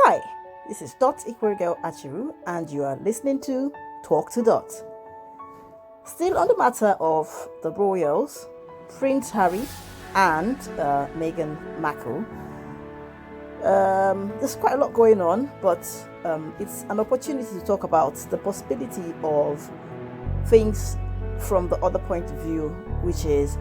Hi, this is Dot IkwerreGirl Acheru, and you are listening to Talk to Dot. Still on the matter of the royals, Prince Harry and Meghan Markle. There's quite a lot going on, but it's an opportunity to talk about the possibility of things from the other point of view, which is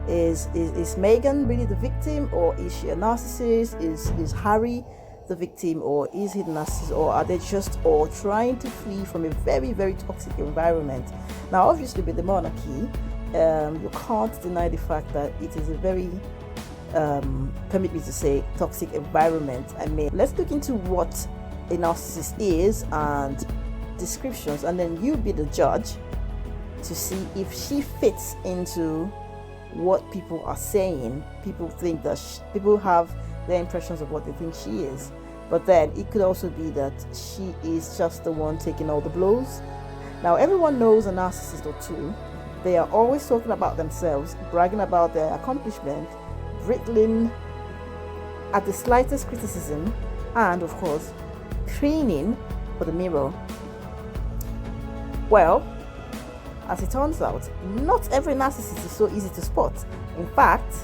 Meghan really the victim, or is she a narcissist? Is Harry the victim, or is he the narcissist, or are they just all trying to flee from a very, very toxic environment? Now, obviously, with the monarchy, you can't deny the fact that it is a very, permit me to say, toxic environment. I mean, let's look into what a narcissist is and descriptions, and then you be the judge to see if she fits into what people are saying. People think that people have their impressions of what they think she is, but then it could also be that she is just the one taking all the blows. Now, everyone knows a narcissist or two. They are always talking about themselves, bragging about their accomplishment, britling at the slightest criticism, and of course training for the mirror. Well, as it turns out, not every narcissist is so easy to spot. In fact,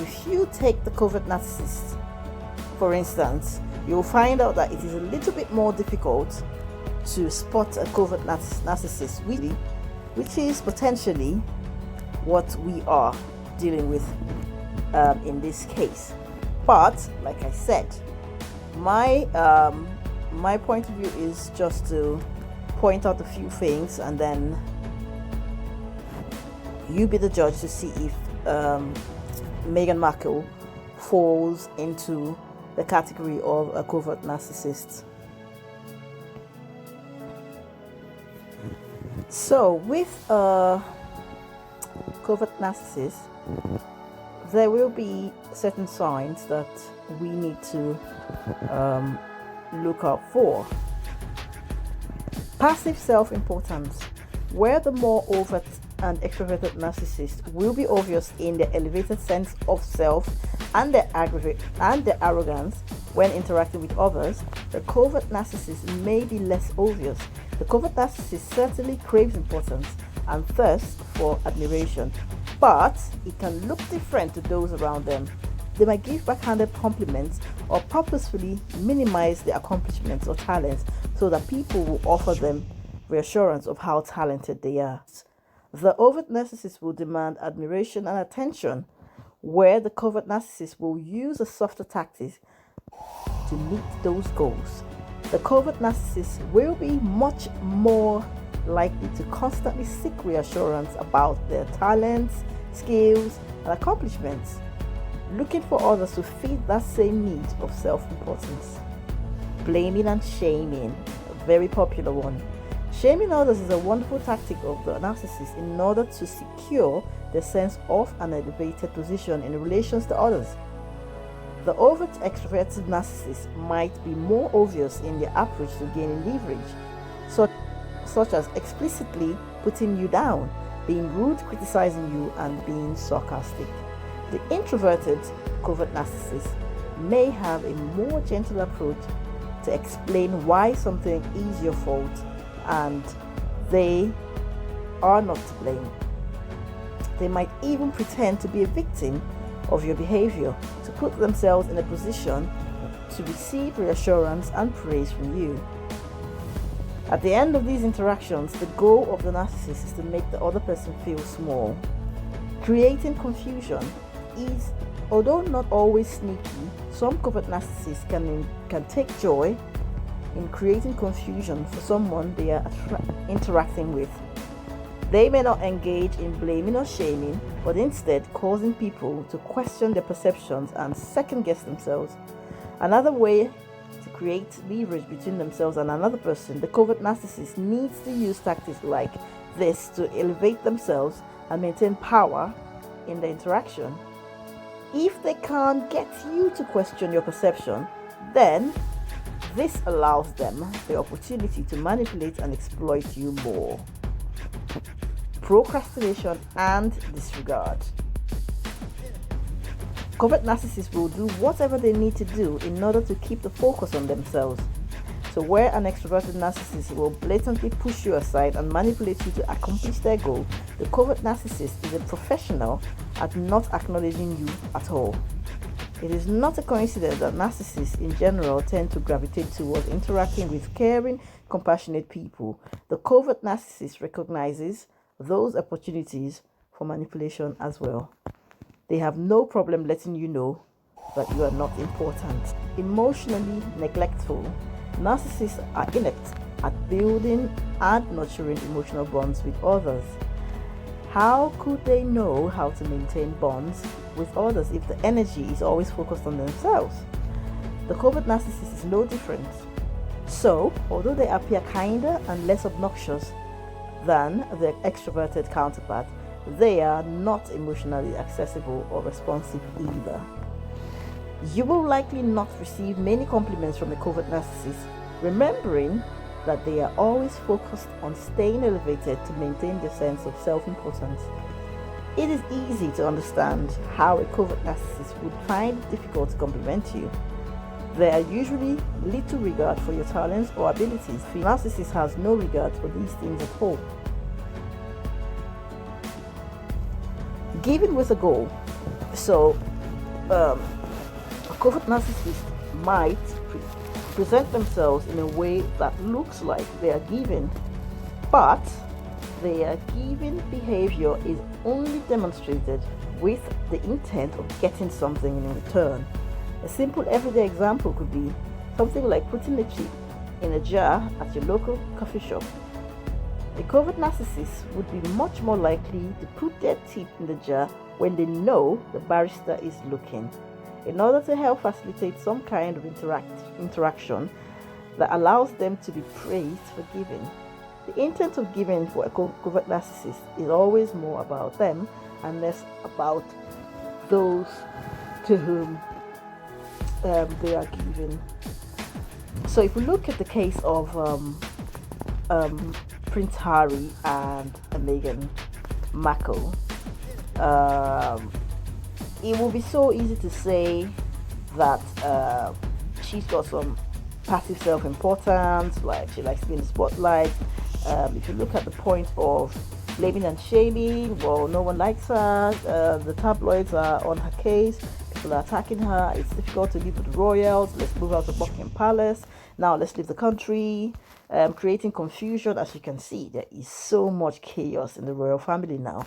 if you take the covert narcissist, for instance, you'll find out that it is a little bit more difficult to spot a covert narcissist, which is potentially what we are dealing with in this case. But like I said, my point of view is just to point out a few things, and then you be the judge to see if Meghan Markle falls into the category of a covert narcissist. So with a covert narcissist, there will be certain signs that we need to look out for. Passive self-importance, where the more overt and extroverted narcissists will be obvious in their elevated sense of self and their arrogance when interacting with others, the covert narcissist may be less obvious. The covert narcissist certainly craves importance and thirsts for admiration, but it can look different to those around them. They might give backhanded compliments or purposefully minimize their accomplishments or talents so that people will offer them reassurance of how talented they are. The overt narcissist will demand admiration and attention, where the covert narcissist will use a softer tactic to meet those goals. The covert narcissist will be much more likely to constantly seek reassurance about their talents, skills, and accomplishments, looking for others to feed that same need of self-importance. Blaming and shaming, a very popular one. Shaming others is a wonderful tactic of the narcissist in order to secure their sense of an elevated position in relations to others. The overt extroverted narcissist might be more obvious in their approach to gaining leverage, such as explicitly putting you down, being rude, criticizing you, and being sarcastic. The introverted covert narcissist may have a more gentle approach to explain why something is your fault and they are not to blame. They might even pretend to be a victim of your behavior to put themselves in a position to receive reassurance and praise from you. At the end of these interactions, the goal of the narcissist is to make the other person feel small. Creating confusion is, although not always sneaky, some covert narcissists can take joy in creating confusion for someone they are interacting with. They may not engage in blaming or shaming, but instead causing people to question their perceptions and second-guess themselves. Another way to create leverage between themselves and another person, the covert narcissist needs to use tactics like this to elevate themselves and maintain power in the interaction. If they can't get you to question your perception, then this allows them the opportunity to manipulate and exploit you more. Procrastination and disregard. Covert narcissists will do whatever they need to do in order to keep the focus on themselves. So where an extroverted narcissist will blatantly push you aside and manipulate you to accomplish their goal, the covert narcissist is a professional at not acknowledging you at all. It is not a coincidence that narcissists in general tend to gravitate towards interacting with caring, compassionate people. The covert narcissist recognizes those opportunities for manipulation as well. They have no problem letting you know that you are not important. Emotionally neglectful. Narcissists are inept at building and nurturing emotional bonds with others. How could they know how to maintain bonds with others if the energy is always focused on themselves? The covert narcissist is no different. So, although they appear kinder and less obnoxious than their extroverted counterpart, they are not emotionally accessible or responsive either. You will likely not receive many compliments from a covert narcissist, remembering that they are always focused on staying elevated to maintain their sense of self-importance. It is easy to understand how a covert narcissist would find it difficult to compliment you. There are usually little regard for your talents or abilities. The narcissist has no regard for these things at all. Giving with a goal. So, a covert narcissist might present themselves in a way that looks like they are giving, but their giving behavior is only demonstrated with the intent of getting something in return. A simple everyday example could be something like putting a tip in a jar at your local coffee shop. A covert narcissist would be much more likely to put their tip in the jar when they know the barista is looking, in order to help facilitate some kind of interaction that allows them to be praised for giving. The intent of giving for a covert narcissist is always more about them and less about those to whom they are giving. So if we look at the case of Prince Harry and Meghan Markle, it will be so easy to say that she's got some passive self-importance, like she likes to be in the spotlight. If you look at the point of blaming and shaming, well, no one likes her, the tabloids are on her case, people are attacking her, it's difficult to live with the royals, let's move out of Buckingham Palace, now let's leave the country, creating confusion. As you can see, there is so much chaos in the royal family now.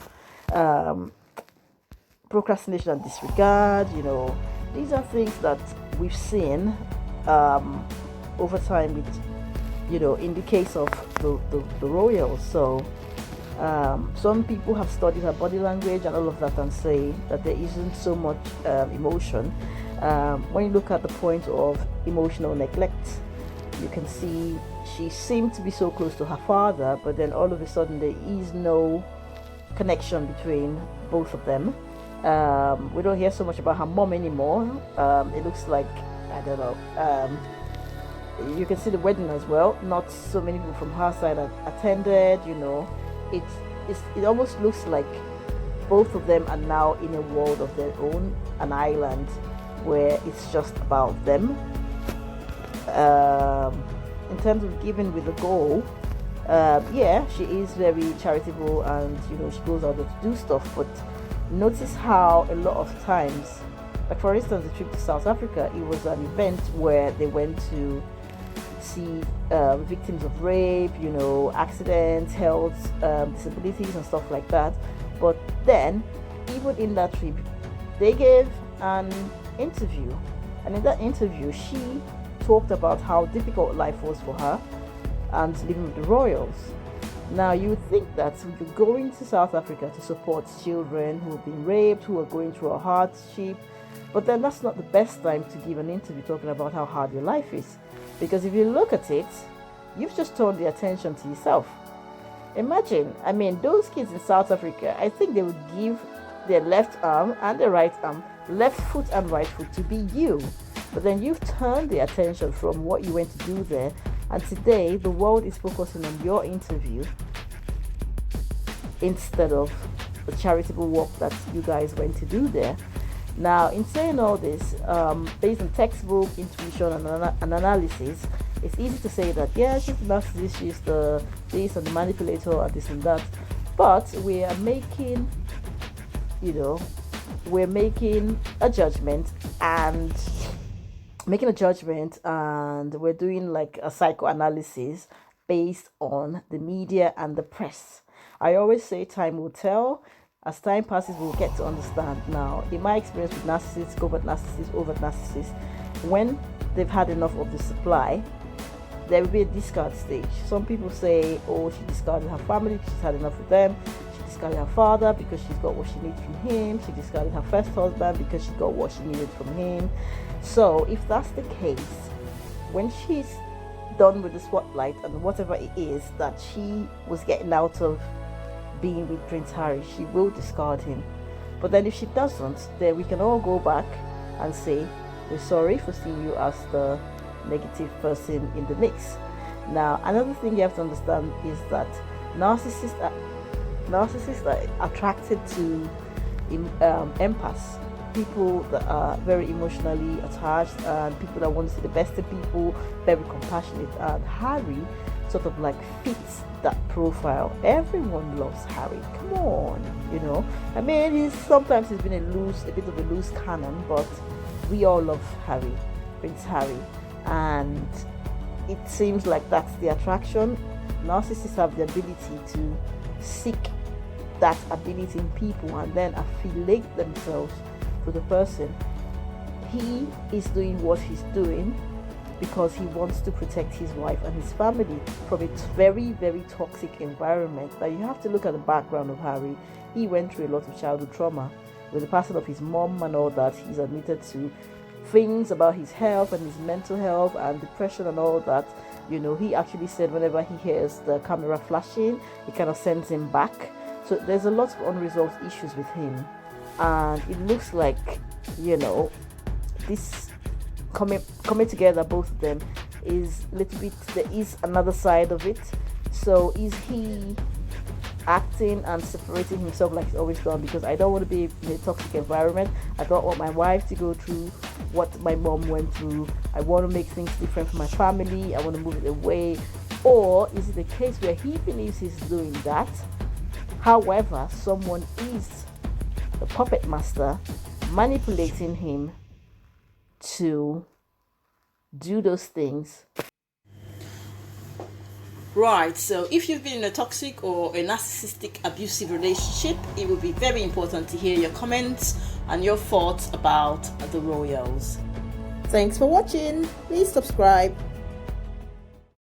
Procrastination and disregard, these are things that we've seen over time with, in the case of the royals. So some people have studied her body language and all of that and say that there isn't so much emotion. When you look at the point of emotional neglect, you can see she seemed to be so close to her father, but then all of a sudden there is no connection between both of them. We don't hear so much about her mom anymore. It looks like, I don't know, you can see the wedding as well. Not so many people from her side attended, it almost looks like both of them are now in a world of their own, an island where it's just about them. In terms of giving with a goal, she is very charitable and she goes out to do stuff, but notice how a lot of times, like for instance the trip to South Africa, it was an event where they went to see victims of rape, accidents, health, disabilities and stuff like that. But then even in that trip they gave an interview, and in that interview she talked about how difficult life was for her and living with the royals. Now you would think that you're going to South Africa to support children who have been raped, who are going through a hardship, but then that's not the best time to give an interview talking about how hard your life is, because if you look at it, you've just turned the attention to yourself. Imagine, those kids in South Africa, I think they would give their left arm and their right arm, left foot and right foot, to be you. But then you've turned the attention from what you went to do there, and today the world is focusing on your interview instead of the charitable work that you guys went to do there. Now, in saying all this, based on textbook, intuition, and analysis, it's easy to say that, yeah, she's the narcissist, she's the this and the manipulator and this and that. But we are making, we're making a judgment and we're doing like a psychoanalysis based on the media and the press. I always say time will tell. As time passes, we'll get to understand. Now, in my experience with narcissists, overt narcissists, when they've had enough of the supply, there will be a discard stage. Some people say, oh, she discarded her family, she's had enough of them. She discarded her father because she's got what she needs from him. She discarded her first husband because she got what she needed from him. So if that's the case, when she's done with the spotlight and whatever it is that she was getting out of being with Prince Harry, she will discard him. But then if she doesn't, then we can all go back and say, we're sorry for seeing you as the negative person in the mix. Now, another thing you have to understand is that narcissists are attracted to empaths, people that are very emotionally attached and people that want to see the best in people, very compassionate. And Harry sort of like fits that profile. Everyone loves Harry. Come on, I mean, he's been a bit of a loose cannon, but we all love Harry, Prince Harry, and it seems like that's the attraction. Narcissists have the ability to seek that ability in people and then affiliate themselves to the person. He is doing what he's doing because he wants to protect his wife and his family from a very, very toxic environment. Now, you have to look at the background of Harry. He went through a lot of childhood trauma with the passing of his mom and all that. He's admitted to things about his health and his mental health and depression and all that. He actually said whenever he hears the camera flashing, it kind of sends him back. So there's a lot of unresolved issues with him. And it looks like, this coming together, both of them, is a little bit, there is another side of it. So is he acting and separating himself like he's always done? Because I don't want to be in a toxic environment. I don't want my wife to go through what my mom went through. I want to make things different for my family. I want to move it away. Or is it a case where he believes he's doing that, however someone is the puppet master manipulating him to do those things? Right, so if you've been in a toxic or a narcissistic abusive relationship, it would be very important to hear your comments and your thoughts about the royals. Thanks for watching. Please subscribe.